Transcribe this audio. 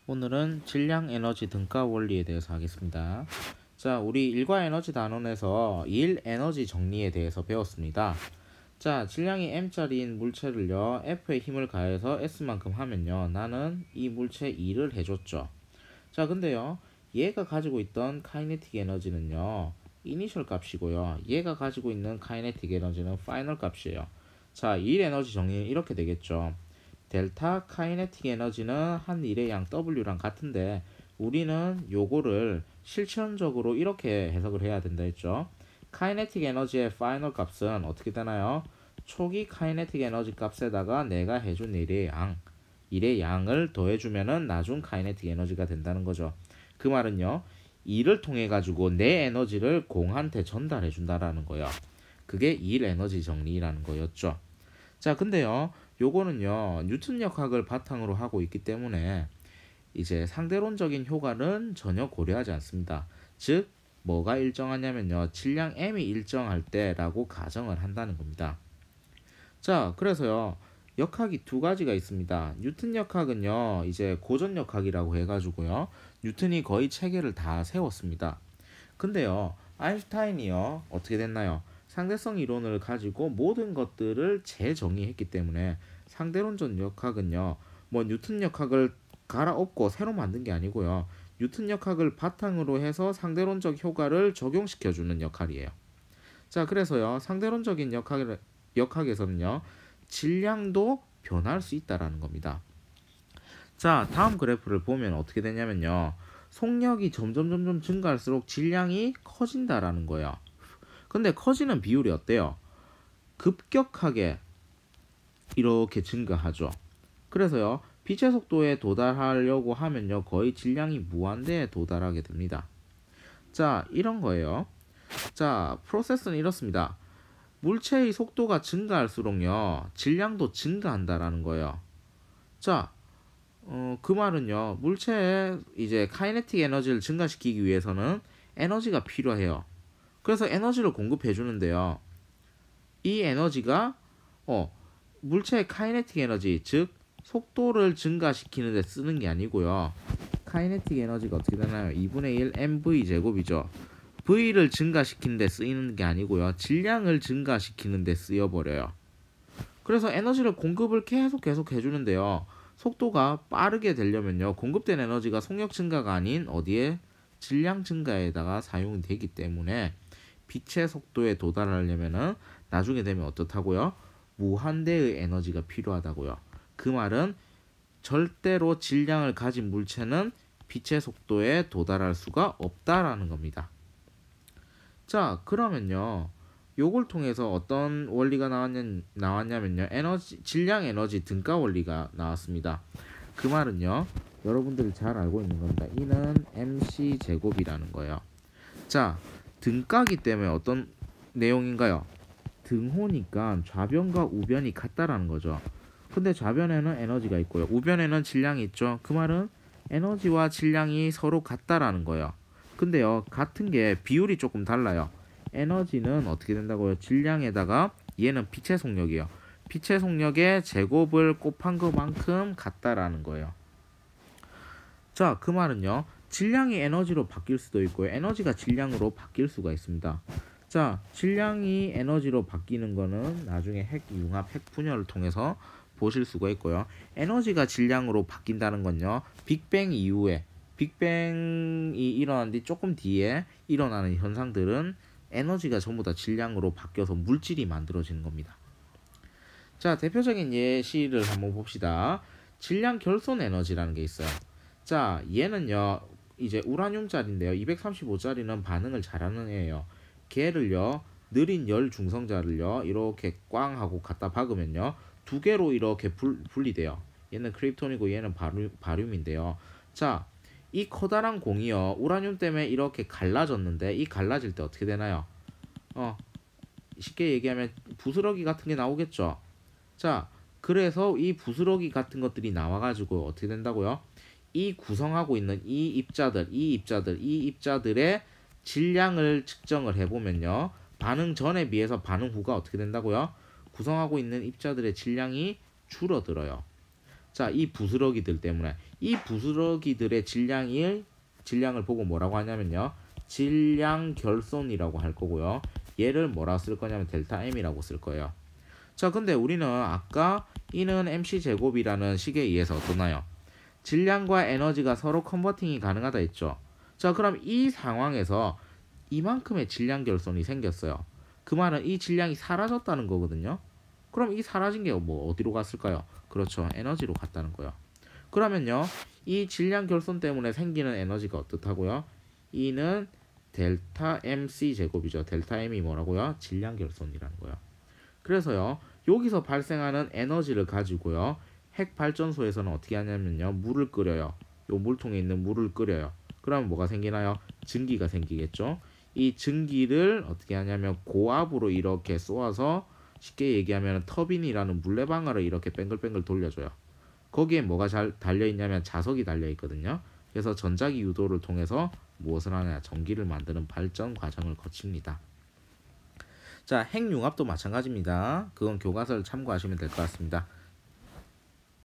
오늘은 질량 에너지 등가 원리에 대해서 하겠습니다. 자, 우리 일과 에너지 단원에서 일 에너지 정리에 대해서 배웠습니다. 자, 질량이 m짜리인 물체를요, F에 힘을 가해서 S만큼 하면요, 나는 이 물체 2를 해줬죠. 자, 근데요, 얘가 가지고 있던 카이네틱 에너지는요, 이니셜 값이고요, 얘가 가지고 있는 카이네틱 에너지는 파이널 값이에요. 자, 일 에너지 정리는 이렇게 되겠죠. 델타 카이네틱 에너지는 한 일의 양 W랑 같은데 우리는 요거를 실천적으로 이렇게 해석을 해야 된다 했죠. 카이네틱 에너지의 파이널 값은 어떻게 되나요? 초기 카이네틱 에너지 값에다가 내가 해준 일의 양을 더해주면은 나중 카이네틱 에너지가 된다는 거죠. 그 말은요, 이를 통해 가지고 내 에너지를 공한테 전달해 준다라는 거예요. 그게 일 에너지 정리라는 거였죠. 자, 근데요, 요거는요, 뉴턴 역학을 바탕으로 하고 있기 때문에 이제 상대론적인 효과는 전혀 고려하지 않습니다. 즉, 뭐가 일정하냐면요, 질량 m이 일정할 때라고 가정을 한다는 겁니다. 자, 그래서요, 역학이 두 가지가 있습니다. 뉴턴 역학은요, 이제 고전 역학이라고 해가지고요, 뉴턴이 거의 체계를 다 세웠습니다. 근데요, 아인슈타인이요, 어떻게 됐나요? 상대성 이론을 가지고 모든 것들을 재정의했기 때문에 상대론적 역학은요, 뭐 뉴턴 역학을 갈아엎고 새로 만든 게 아니고요, 뉴턴 역학을 바탕으로 해서 상대론적 효과를 적용시켜주는 역할이에요. 자, 그래서요, 상대론적인 역학에서는요, 질량도 변할 수 있다라는 겁니다. 자, 다음 그래프를 보면 어떻게 되냐면요, 속력이 점점 증가할수록 질량이 커진다라는 거예요. 근데 커지는 비율이 어때요? 급격하게 이렇게 증가하죠. 그래서요, 빛의 속도에 도달하려고 하면요, 거의 질량이 무한대에 도달하게 됩니다. 자, 이런 거예요. 자, 프로세스는 이렇습니다. 물체의 속도가 증가할수록요, 질량도 증가한다라는 거예요. 자, 그 말은요, 물체의 이제 카이네틱 에너지를 증가시키기 위해서는 에너지가 필요해요. 그래서 에너지를 공급해 주는데요, 이 에너지가 물체의 카이네틱 에너지, 즉 속도를 증가시키는 데 쓰는 게 아니고요, 카이네틱 에너지가 어떻게 되나요? 2분의 1 mv 제곱이죠. v를 증가시키는 데 쓰이는 게 아니고요, 질량을 증가시키는 데 쓰여버려요. 그래서 에너지를 공급을 계속 해주는데요, 속도가 빠르게 되려면요, 공급된 에너지가 속력 증가가 아닌 어디에 질량 증가에다가 사용이 되기 때문에 빛의 속도에 도달하려면은 나중에 되면 어떻다고요? 무한대의 에너지가 필요하다고요. 그 말은 절대로 질량을 가진 물체는 빛의 속도에 도달할 수가 없다라는 겁니다. 자, 그러면요, 요걸 통해서 어떤 원리가 나왔냐면요, 질량 에너지 등가 원리가 나왔습니다. 그 말은요, 여러분들이 잘 알고 있는 겁니다. 이는 mc 제곱이라는 거예요. 자, 등가기 때문에 어떤 내용인가요? 등호니까 좌변과 우변이 같다라는 거죠. 근데 좌변에는 에너지가 있고요, 우변에는 질량이 있죠. 그 말은 에너지와 질량이 서로 같다라는 거예요. 근데요, 같은 게 비율이 조금 달라요. 에너지는 어떻게 된다고요? 질량에다가 얘는 빛의 속력이에요. 빛의 속력의 제곱을 곱한 것만큼 같다라는 거예요. 자, 그 말은요, 질량이 에너지로 바뀔 수도 있고요, 에너지가 질량으로 바뀔 수가 있습니다. 자, 질량이 에너지로 바뀌는 거는 나중에 핵융합, 핵분열을 통해서 보실 수가 있고요, 에너지가 질량으로 바뀐다는 건요, 빅뱅 이후에, 빅뱅이 일어난 뒤 조금 뒤에 일어나는 현상들은 에너지가 전부 다 질량으로 바뀌어서 물질이 만들어지는 겁니다. 자, 대표적인 예시를 한번 봅시다. 질량 결손 에너지라는 게 있어요. 자, 얘는요, 이제 우라늄짜리인데요, 235짜리는 반응을 잘하는 애예요. 걔를요, 느린 열 중성자를요, 이렇게 꽝 하고 갖다 박으면요, 두 개로 이렇게 분리돼요. 얘는 크립톤이고 얘는 바륨인데요. 자, 이 커다란 공이요, 우라늄 때문에 이렇게 갈라졌는데, 이 갈라질 때 어떻게 되나요? 쉽게 얘기하면 부스러기 같은 게 나오겠죠. 자, 그래서 이 부스러기 같은 것들이 나와가지고 어떻게 된다고요? 이 구성하고 있는 이 입자들의 질량을 측정을 해보면요, 반응 전에 비해서 반응 후가 어떻게 된다고요? 구성하고 있는 입자들의 질량이 줄어들어요. 자, 이 부스러기들 때문에 이 부스러기들의 질량을 보고 뭐라고 하냐면요. 질량 결손이라고 할 거고요. 얘를 뭐라 쓸 거냐면 델타 M이라고 쓸 거예요. 자, 근데 우리는 아까 E는 MC 제곱이라는 식에 의해서 어떠나요? 질량과 에너지가 서로 컨버팅이 가능하다 했죠. 자, 그럼 이 상황에서 이만큼의 질량 결손이 생겼어요. 그 말은 이 질량이 사라졌다는 거거든요. 그럼 이 사라진 게 뭐 어디로 갔을까요? 그렇죠. 에너지로 갔다는 거예요. 그러면요. 이 질량 결손 때문에 생기는 에너지가 어떻다고요? E는 델타 MC 제곱이죠. 델타 M이 뭐라고요? 질량 결손이라는 거예요. 그래서요. 여기서 발생하는 에너지를 가지고요. 핵 발전소에서는 어떻게 하냐면요. 물을 끓여요. 요 물통에 있는 물을 끓여요. 그러면 뭐가 생기나요? 증기가 생기겠죠. 이 증기를 어떻게 하냐면 고압으로 이렇게 쏘아서 쉽게 얘기하면 터빈이라는 물레방아를 이렇게 뱅글뱅글 돌려줘요. 거기에 뭐가 잘 달려있냐면 자석이 달려있거든요. 그래서 전자기 유도를 통해서 무엇을 하냐? 전기를 만드는 발전 과정을 거칩니다. 자, 핵융합도 마찬가지입니다. 그건 교과서를 참고하시면 될 것 같습니다.